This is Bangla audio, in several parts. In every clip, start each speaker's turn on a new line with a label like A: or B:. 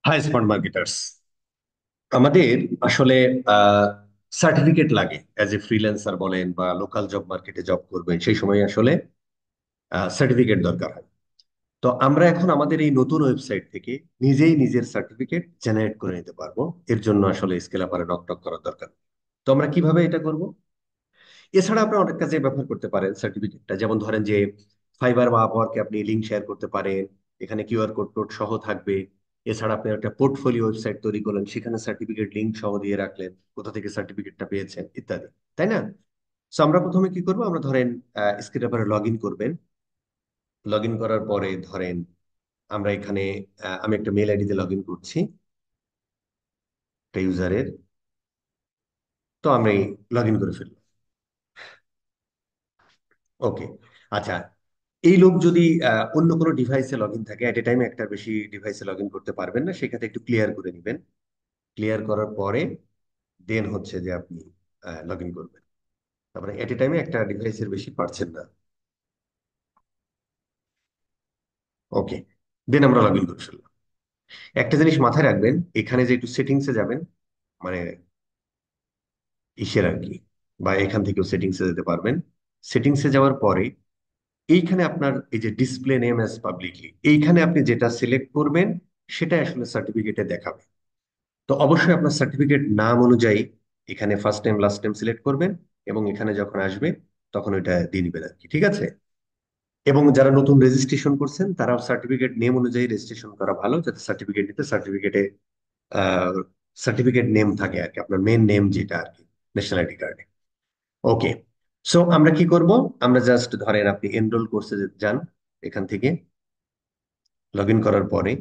A: High smart marketers. আমাদের আসলে সার্টিফিকেট লাগে অ্যাজ এ ফ্রিল্যান্সার বলেন বা লোকাল জব মার্কেটে জব করবেন, সেই সময় আসলে সার্টিফিকেট দরকার হয়। তো আমরা এখন আমাদের এই নতুন ওয়েবসাইট থেকে নিজেই নিজের সার্টিফিকেট জেনারেট করে নিতে পারবো। এর জন্য আসলে স্কেল আপারে নক টক করার দরকার। তো আমরা কিভাবে এটা করব? এছাড়া আপনি অনেক কাজে ব্যবহার করতে পারেন সার্টিফিকেটটা, যেমন ধরেন যে ফাইবার বা আপওয়ার্কে আপনি লিঙ্ক শেয়ার করতে পারেন। এখানে কিউআর কোড টোড সহ থাকবে। এছাড়া আপনি একটা পোর্টফোলিও ওয়েবসাইট তৈরি করলেন, সেখানে সার্টিফিকেট লিঙ্ক সহ দিয়ে রাখলেন, কোথা থেকে সার্টিফিকেটটা পেয়েছেন ইত্যাদি। তাই না? তো আমরা প্রথমে কি করবো, আমরা ধরেন স্ক্রিপ্ট লগ ইন করবেন। লগ ইন করার পরে ধরেন আমরা এখানে আমি একটা মেল আইডি দিয়ে লগ ইন করছি, একটা ইউজারের। তো আমি লগ ইন করে ফেললাম। ওকে। আচ্ছা, এই লোক যদি অন্য কোনো ডিভাইসে লগ ইন থাকে, এট এ টাইমে একটার বেশি ডিভাইসে লগ ইন করতে পারবেন না, সেক্ষেত্রে একটু ক্লিয়ার করে নেবেন। ক্লিয়ার করার পরে দেন হচ্ছে যে আপনি লগ ইন করবেন। তারপরে এট এ টাইমে একটা ডিভাইসের বেশি পারছেন না। ওকে, দেন আমরা লগ ইন করে ফেললাম। একটা জিনিস মাথায় রাখবেন, এখানে যে একটু সেটিংসে যাবেন, মানে ইসের আর কি, বা এখান থেকেও সেটিংসে যেতে পারবেন। সেটিংসে যাওয়ার পরে এইখানে আপনার এই যে ডিসপ্লে নেম অ্যাজ পাবলিকলি, এইখানে আপনি যেটা সিলেক্ট করবেন সেটা আসলে সার্টিফিকেটে দেখাবে। তো অবশ্যই আপনার সার্টিফিকেট নাম অনুযায়ী এখানে first time last time select করবেন, এবং এখানে যখন আসবে তখন ওইটা দিয়ে দিবেন আর কি। ঠিক আছে? এবং যারা নতুন রেজিস্ট্রেশন করছেন তারাও সার্টিফিকেট নেম অনুযায়ী রেজিস্ট্রেশন করা ভালো, যাতে সার্টিফিকেট নিতে সার্টিফিকেটে সার্টিফিকেট নেম থাকে আর কি, আপনার মেন নেম যেটা আর কি, ন্যাশনাল আইডি কার্ডে। ওকে। সো আমরা কি করব? আমরা জাস্ট ধরেন আপনি এনরোল কোর্সে যান। এখান থেকে লগ ইন করার পরে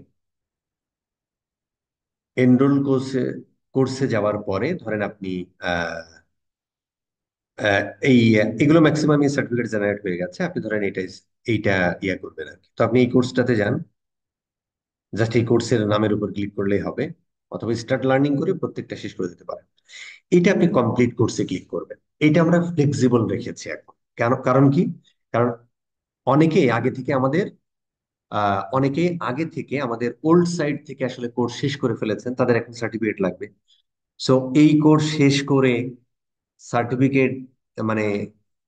A: এনরোল কোর্সে যাওয়ার পরে ধরেন আপনি আহ, এই এগুলো ম্যাক্সিমাম সার্টিফিকেট জেনারেট হয়ে গেছে। আপনি ধরেন এইটা ইয়া করবেন আর কি। তো আপনি এই কোর্সটাতে যান, জাস্ট এই কোর্সের নামের উপর ক্লিক করলেই হবে, অথবা স্টার্ট লার্নিং করে প্রত্যেকটা শেষ করে দিতে পারেন। এটা আপনি কমপ্লিট কোর্সে ক্লিক করবেন। এটা আমরা ফ্লেক্সিবল রেখেছি এখন। কেন? কারণ কি? কারণ অনেকেই আগে থেকে আমাদের ওল্ড সাইট থেকে আসলে কোর্স শেষ করে ফেলেছেন, তাদের এখন সার্টিফিকেট লাগবে। সো এই কোর্স শেষ করে সার্টিফিকেট মানে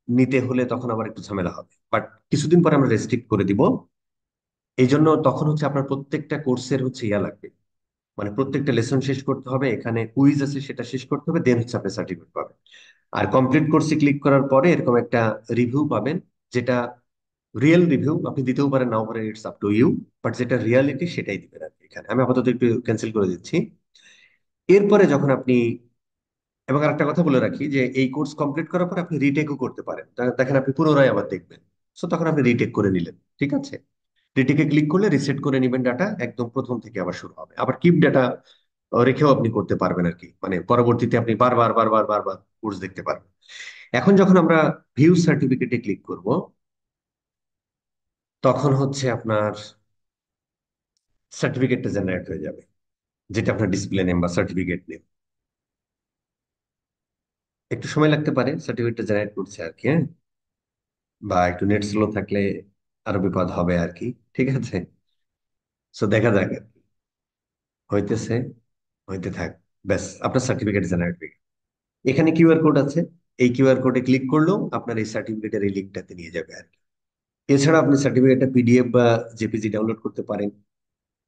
A: নিতে হলে তখন আবার একটু ঝামেলা হবে। বাট কিছুদিন পরে আমরা রেস্ট্রিক্ট করে দিব। এই জন্য তখন হচ্ছে আপনার প্রত্যেকটা কোর্সের হচ্ছে ইয়া লাগবে, মানে প্রত্যেকটা লেসন শেষ করতে হবে, এখানে কুইজ আছে সেটা শেষ করতে হবে, দেন হচ্ছে আপনি সার্টিফিকেট পাবেন। আর কমপ্লিট কোর্সে ক্লিক করার পরে এরকম একটা রিভিউ পাবেন, যেটা রিয়েল রিভিউ। আপনি দিতেও পারেন, নাও পারেন, it's up to you. But যেটা রিয়ালিটি সেটাই দিবেন আর কি। এখানে আমি আপাতত একটু ক্যান্সেল করে দিচ্ছি। এরপরে যখন আপনি, এবং আরেকটা কথা বলে রাখি যে এই কোর্স কমপ্লিট করার পর আপনি রিটেকও করতে পারেন। দেখেন আপনি পুনরায় আবার দেখবেন, সো তখন আপনি রিটেক করে নিলেন। ঠিক আছে? রিটেকে ক্লিক করলে রিসেট করে নেবেন, ডাটা একদম প্রথম থেকে আবার শুরু হবে। আবার কিপ ডাটা রেখেও আপনি করতে পারবেন আর কি, মানে পরবর্তীতে আপনি বারবার বারবার বারবার কোর্স দেখতে পারবেন। এখন যখন আমরা ভিউ সার্টিফিকেটে ক্লিক করব, তখন হচ্ছে আপনার সার্টিফিকেটটা জেনারেট হয়ে যাবে, যেটা আপনার ডিসপ্লে নেম বা সার্টিফিকেট নেম। একটু সময় লাগতে পারে সার্টিফিকেটটা জেনারেট করছে আর কি, হ্যাঁ। বা একটু নেট স্লো থাকলে আরো বিপদ হবে আর কি। ঠিক আছে? সো দেখা যাক আর কি। হইতেছে, হইতে থাক। ব্যাস, আপনার সার্টিফিকেট জেনারেট হয়ে গেল। এখানে কিউআর কোড আছে, এই কিউআর কোডে ক্লিক করলেও আপনার এই সার্টিফিকেটের এই লিঙ্কটাতে নিয়ে যাবে আর কি। এছাড়া আপনি সার্টিফিকেটটা পিডিএফ বা জেপিজি ডাউনলোড করতে পারেন।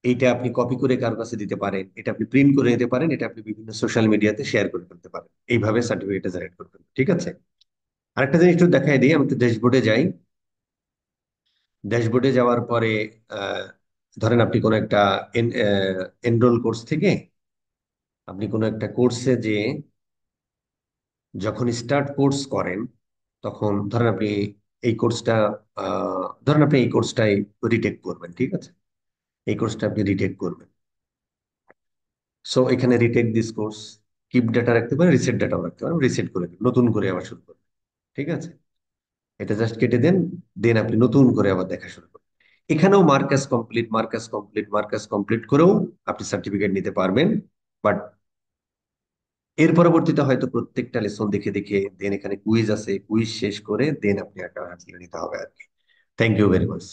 A: এইটা আপনি কপি করে কারো কাছে দিতে পারেন, এটা আপনি প্রিন্ট করে নিতে পারেন, এটা আপনি বিভিন্ন সোশ্যাল মিডিয়াতে শেয়ার করে ফেলতে পারেন। এইভাবে সার্টিফিকেটটা জেনারেট করবেন। ঠিক আছে? আরেকটা জিনিস একটু দেখাই দিই, আমি একটু ড্যাশবোর্ডে যাই। ড্যাশবোর্ডে যাওয়ার পরে আহ, ধরেন আপনি কোনো একটা এনরোল কোর্স থেকে আপনি কোনো একটা কোর্সে যে যখন স্টার্ট কোর্স করেন, তখন ধরেন আপনি এই কোর্সটা ধরেন আপনি এই কোর্সটাই রিটেক করবেন। ঠিক আছে? এই কোর্সটা আপনি রিটেক করবেন। সো এখানে retake this course, keep data রাখতে পারেন, রিসেট ডাটাও রাখতে পারেন। রিসেট করে দিন, নতুন করে আবার শুরু করবেন। ঠিক আছে? এটা জাস্ট কেটে দেন, দেন আপনি নতুন করে আবার দেখা শুরু করবেন। এখানেও Marcus complete, Marcus complete, Marcus complete করেও আপনি সার্টিফিকেট নিতে পারবেন। বাট এর পরবর্তীতে হয়তো প্রত্যেকটা লেসন দেখে দেখে, দেন এখানে কুইজ আছে, কুইজ শেষ করে দেন আপনি একটা হাসিল নিতে হবে আর কি। Thank you very much.